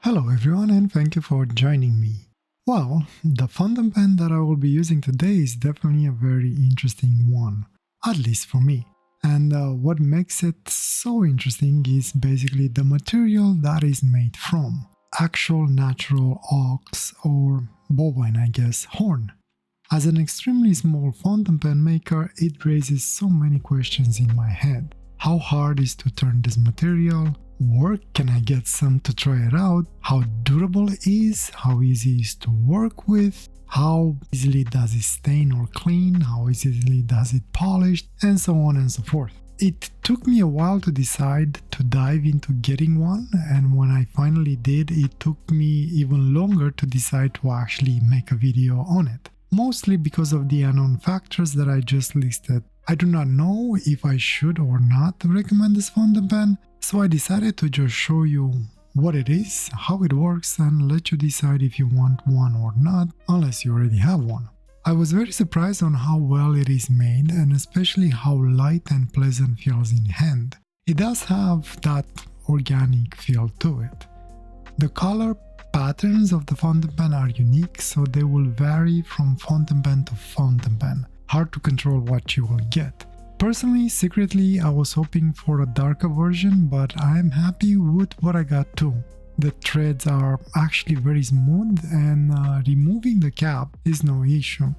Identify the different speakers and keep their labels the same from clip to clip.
Speaker 1: Hello everyone and thank you for joining me. Well, the fountain pen that I will be using today is definitely a very interesting one, at least for me. And what makes it so interesting is basically the material that is made from. Actual natural ox or bovine, I guess, horn. As an extremely small fountain pen maker, it raises so many questions in my head. How hard is to turn this material? Where can I get some to try it out? How durable it is? How easy it is to work with? How easily does it stain or clean? How easily does it polish? And so on and so forth. It took me a while to decide to dive into getting one, and when I finally did, it took me even longer to decide to actually make a video on it. Mostly because of the unknown factors that I just listed. I do not know if I should or not recommend this fountain pen, so I decided to just show you what it is, how it works, and let you decide if you want one or not, unless you already have one. I was very surprised on how well it is made, and especially how light and pleasant feels in hand. It does have that organic feel to it. The color patterns of the fountain pen are unique, so they will vary from fountain pen to fountain pen. Hard to control what you will get. Personally, secretly, I was hoping for a darker version, but I am happy with what I got too. The threads are actually very smooth, and removing the cap is no issue.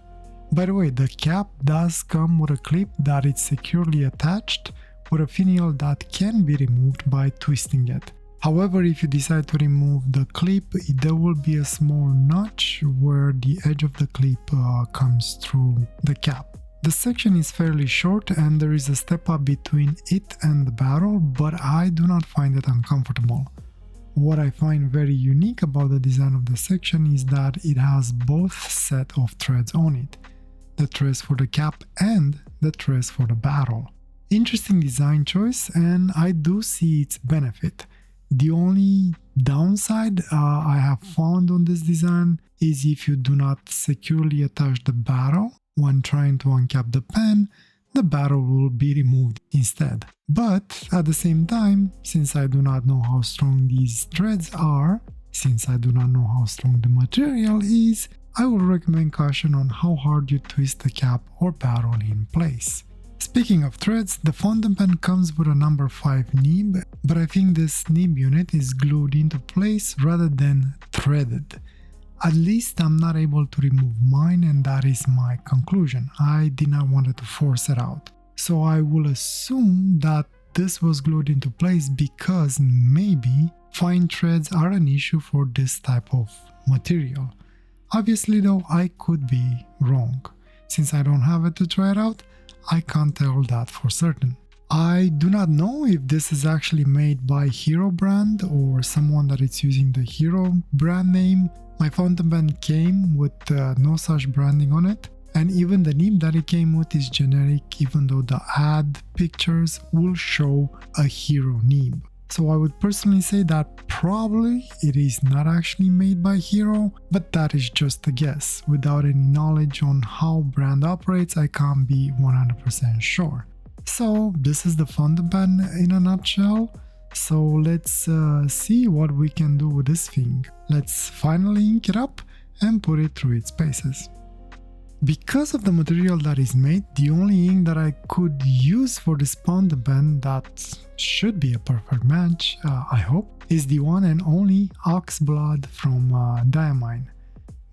Speaker 1: By the way, the cap does come with a clip that is securely attached with a finial that can be removed by twisting it. However, if you decide to remove the clip, there will be a small notch where the edge of the clip comes through the cap. The section is fairly short and there is a step up between it and the barrel, but I do not find it uncomfortable. What I find very unique about the design of the section is that it has both set of threads on it. The threads for the cap and the threads for the barrel. Interesting design choice, and I do see its benefit. The only downside I have found on this design is if you do not securely attach the barrel when trying to uncap the pen, the barrel will be removed instead. But at the same time, since I do not know how strong these threads are, since I do not know how strong the material is, I will recommend caution on how hard you twist the cap or barrel in place. Speaking of threads, the fountain pen comes with a number 5 nib, but I think this nib unit is glued into place rather than threaded. At least I'm not able to remove mine, and that is my conclusion. I did not want to force it out. So I will assume that this was glued into place because maybe fine threads are an issue for this type of material. Obviously though, I could be wrong. Since I don't have it to try it out, I can't tell that for certain. I do not know if this is actually made by Hero brand or someone that is using the Hero brand name. My fountain pen came with no such branding on it, and even the nib that it came with is generic, even though the ad pictures will show a Hero nib. So I would personally say that probably it is not actually made by Hero, but that is just a guess. Without any knowledge on how brand operates, I can't be 100% sure. So this is the fountain pen in a nutshell. So let's see what we can do with this thing. Let's finally ink it up and put it through its paces. Because of the material that is made, the only ink that I could use for this fountain pen that should be a perfect match, I hope, is the one and only Oxblood from Diamine.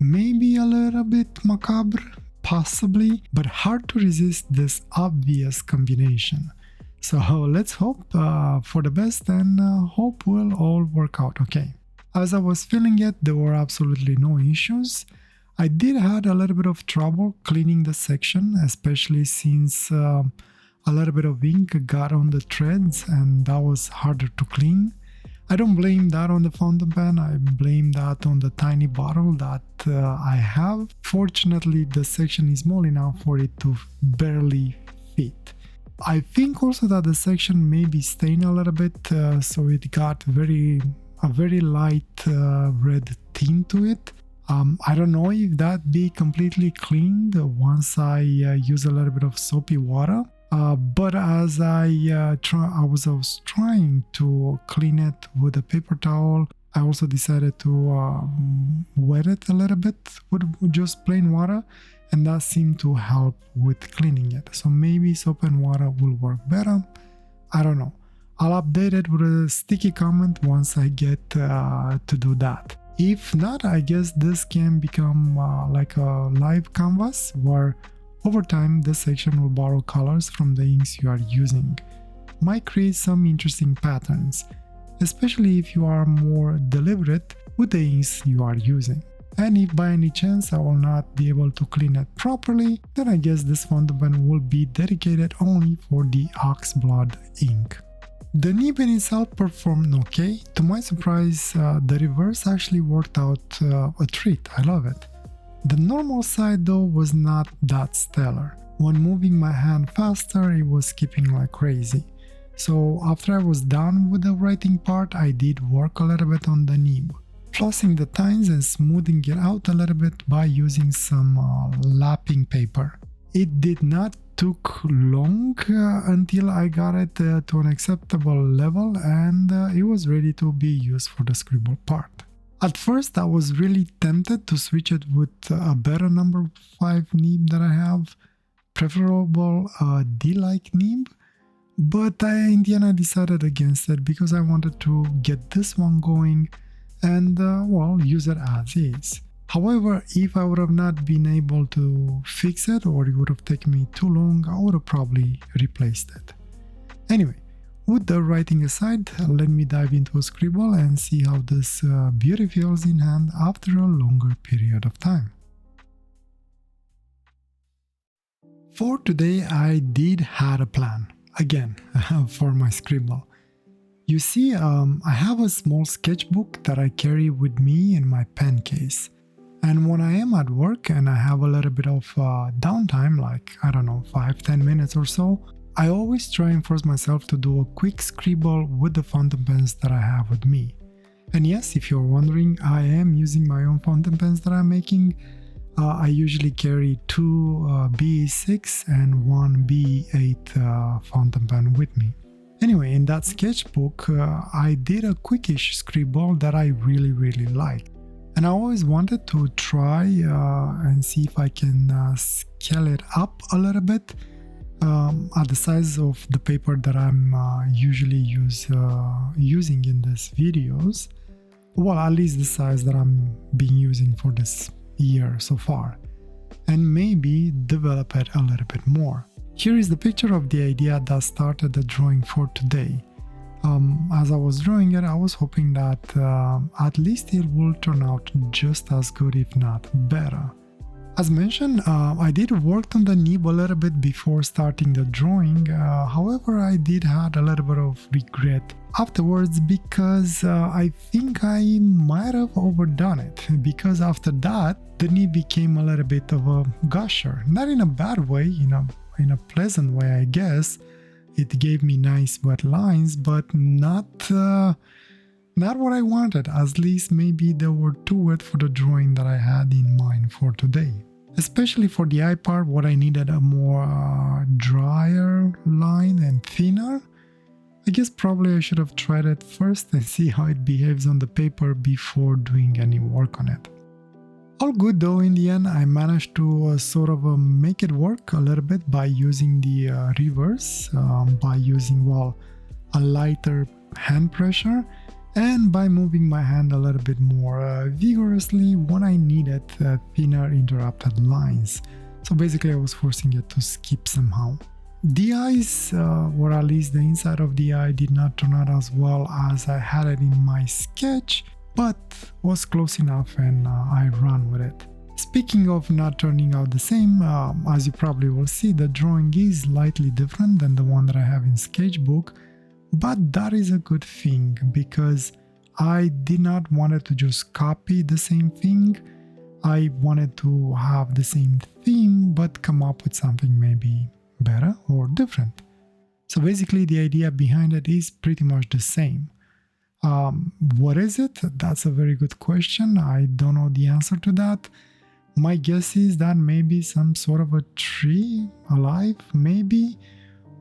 Speaker 1: Maybe a little bit macabre, possibly, but hard to resist this obvious combination. So let's hope for the best and hope will all work out okay. As I was filling it, there were absolutely no issues. I did had a little bit of trouble cleaning the section, especially since a little bit of ink got on the threads and that was harder to clean. I don't blame that on the fountain pen, I blame that on the tiny bottle that I have. Fortunately, the section is small enough for it to barely fit. I think also that the section may be stained a little bit, so it got a very light red tint to it. I don't know if that be completely cleaned once I use a little bit of soapy water, but as I was trying to clean it with a paper towel, I also decided to wet it a little bit with just plain water, and that seemed to help with cleaning it. So maybe soap and water will work better. I don't know. I'll update it with a sticky comment once I get to do that. If not, I guess this can become like a live canvas where over time this section will borrow colors from the inks you are using. Might create some interesting patterns, especially if you are more deliberate with the inks you are using. And if by any chance I will not be able to clean it properly, then I guess this fountain pen will be dedicated only for the Oxblood ink. The nib in itself performed okay. To my surprise, the reverse actually worked out a treat. I love it. The normal side though was not that stellar. When moving my hand faster, it was skipping like crazy. So after I was done with the writing part, I did work a little bit on the nib, flossing the tines and smoothing it out a little bit by using some lapping paper. It did not took long until I got it to an acceptable level, and it was ready to be used for the scribble part. At first I was really tempted to switch it with a better number 5 nib that I have, preferable D-like nib, but in the end I decided against it because I wanted to get this one going and well, use it as is. However, if I would have not been able to fix it, or it would have taken me too long, I would have probably replaced it. Anyway, with the writing aside, let me dive into a Scribble and see how this beauty feels in hand after a longer period of time. For today, I did have a plan, again, for my Scribble. You see, I have a small sketchbook that I carry with me in my pen case. And when I am at work and I have a little bit of downtime, like, I don't know, 5-10 minutes or so, I always try and force myself to do a quick scribble with the fountain pens that I have with me. And yes, if you're wondering, I am using my own fountain pens that I'm making. I usually carry 2 BE6 and 1 BE8 fountain pen with me. Anyway, in that sketchbook, I did a quickish scribble that I really liked. And I always wanted to try and see if I can scale it up a little bit at the size of the paper that I'm usually using in these videos. Well, at least the size that I'm been using for this year so far. And maybe develop it a little bit more. Here is the picture of the idea that started the drawing for today. As I was drawing it, I was hoping that at least it will turn out just as good, if not better. As mentioned, I did work on the nib a little bit before starting the drawing, however I did have a little bit of regret afterwards because I think I might have overdone it, because after that the nib became a little bit of a gusher, not in a bad way, in a pleasant way I guess. It gave me nice wet lines, but not what I wanted. At least maybe they were too wet for the drawing that I had in mind for today. Especially for the eye part, what I needed a more drier line and thinner. I guess probably I should have tried it first and see how it behaves on the paper before doing any work on it. All good though, in the end I managed to sort of make it work a little bit by using the reverse, by using, well, a lighter hand pressure, and by moving my hand a little bit more vigorously when I needed thinner interrupted lines. So basically I was forcing it to skip somehow. The eyes, or at least the inside of the eye, did not turn out as well as I had it in my sketch, but was close enough and I ran with it. Speaking of not turning out the same, as you probably will see, the drawing is slightly different than the one that I have in Sketchbook, but that is a good thing because I did not want to just copy the same thing. I wanted to have the same theme but come up with something maybe better or different. So basically the idea behind it is pretty much the same. What is it? That's a very good question. I don't know the answer to that. My guess is that maybe some sort of a tree alive, maybe,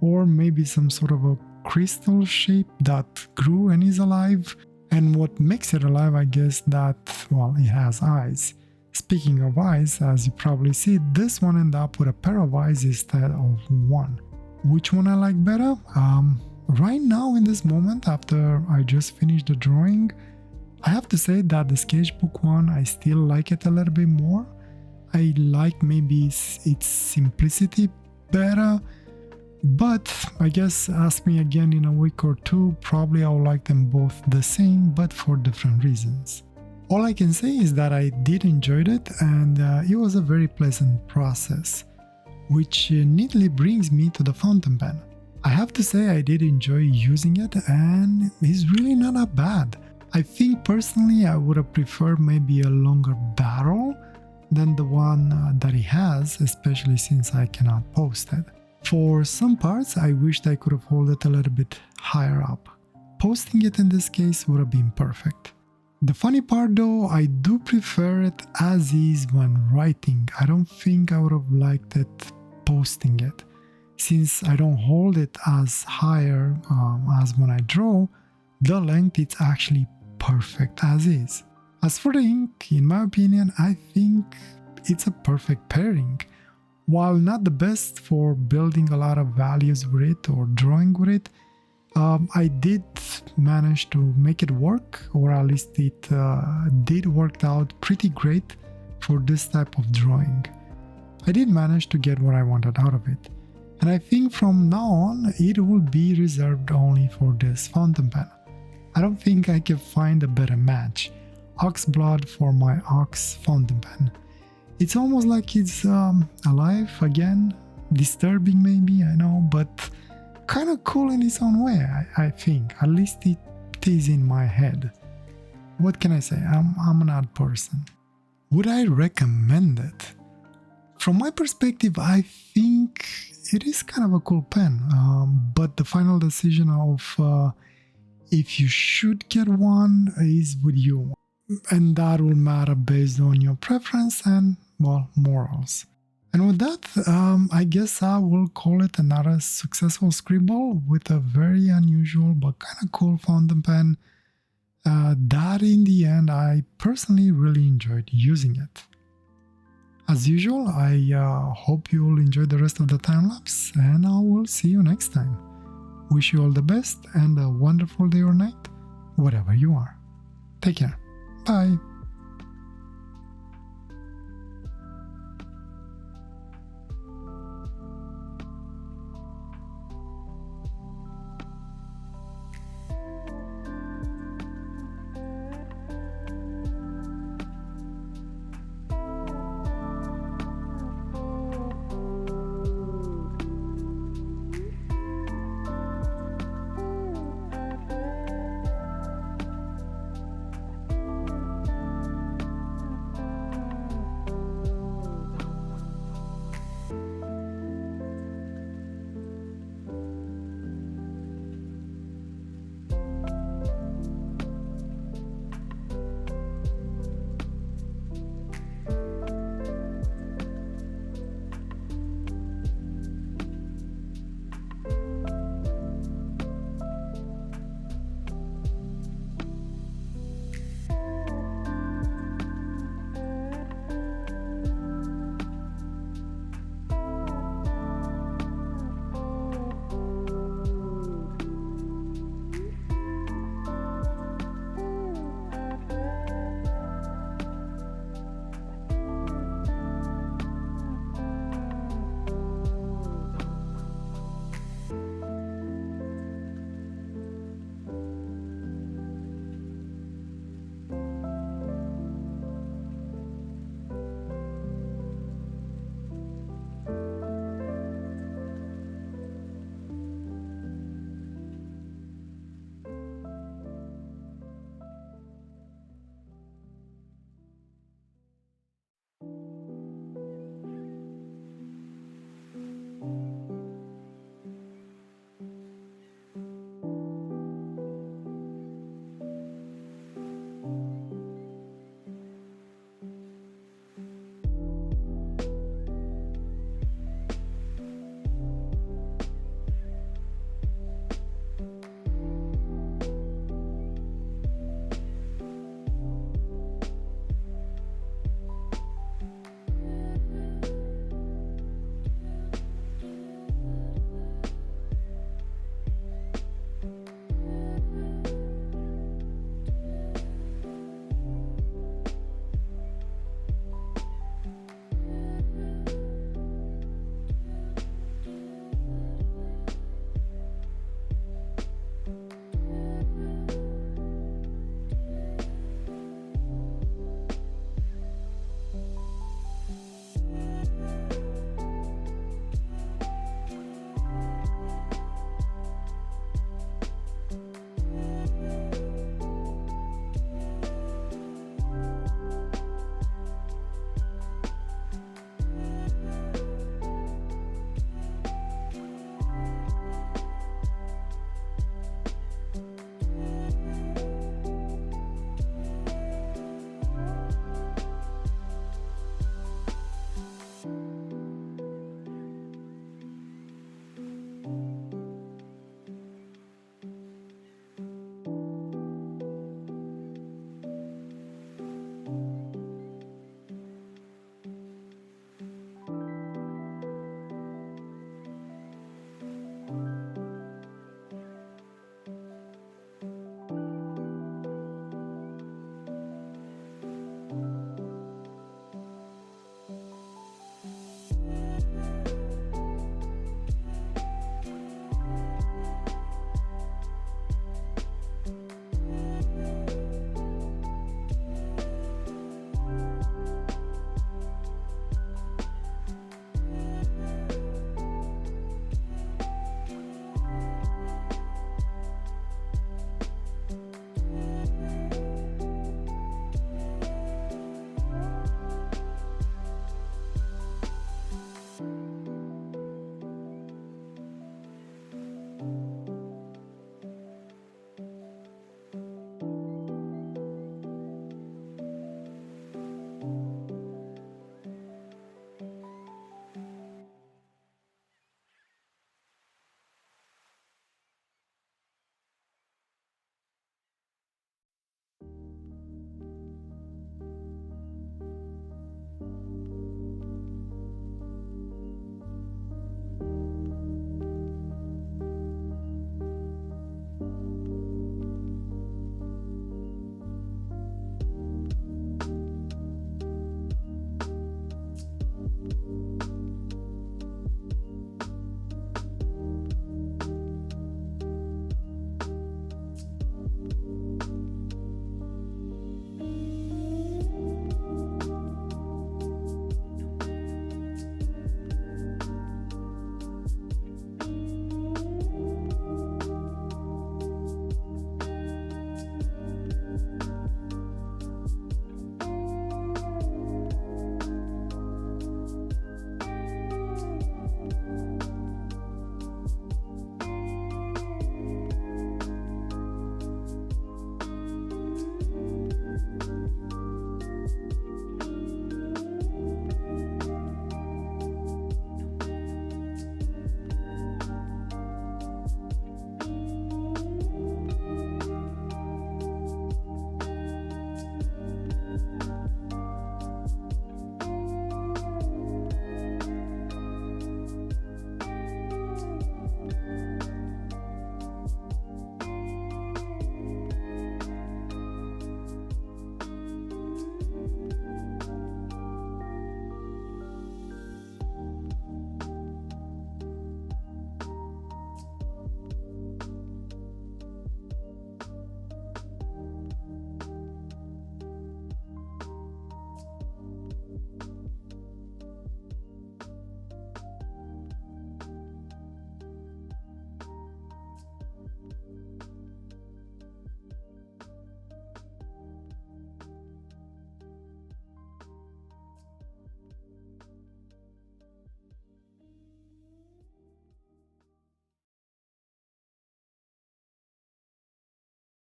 Speaker 1: or maybe some sort of a crystal shape that grew and is alive. And what makes it alive, I guess, that, well, it has eyes. Speaking of eyes, as you probably see, this one ended up with a pair of eyes instead of one. Which one I like better? Right now, in this moment, after I just finished the drawing, I have to say that the sketchbook one, I still like it a little bit more. I like maybe its simplicity better, but I guess ask me again in a week or two, probably I will like them both the same, but for different reasons. All I can say is that I did enjoy it, and it was a very pleasant process, which neatly brings me to the fountain pen. I have to say I did enjoy using it, and it's really not that bad. I think personally I would have preferred maybe a longer barrel than the one that it has, especially since I cannot post it. For some parts I wished I could have held it a little bit higher up. Posting it in this case would have been perfect. The funny part though, I do prefer it as is when writing. I don't think I would have liked it posting it. Since I don't hold it as higher as when I draw, the length is actually perfect as is. As for the ink, in my opinion, I think it's a perfect pairing. While not the best for building a lot of values with it or drawing with it, I did manage to make it work, or at least it did work out pretty great for this type of drawing. I did manage to get what I wanted out of it, and I think from now on it will be reserved only for this fountain pen. I don't think I can find a better match. Oxblood for my Ox fountain pen. It's almost like it's alive again, disturbing maybe, I know, but kind of cool in its own way, I think. At least it is in my head. What can I say? I'm an odd person. Would I recommend it? From my perspective, I think it is kind of a cool pen, but the final decision of if you should get one is with you. And that will matter based on your preference and, well, morals. And with that, I guess I will call it another successful scribble with a very unusual but kind of cool fountain pen that in the end I personally really enjoyed using it. As usual, I hope you will enjoy the rest of the time lapse, and I will see you next time. Wish you all the best and a wonderful day or night, whatever you are. Take care. Bye.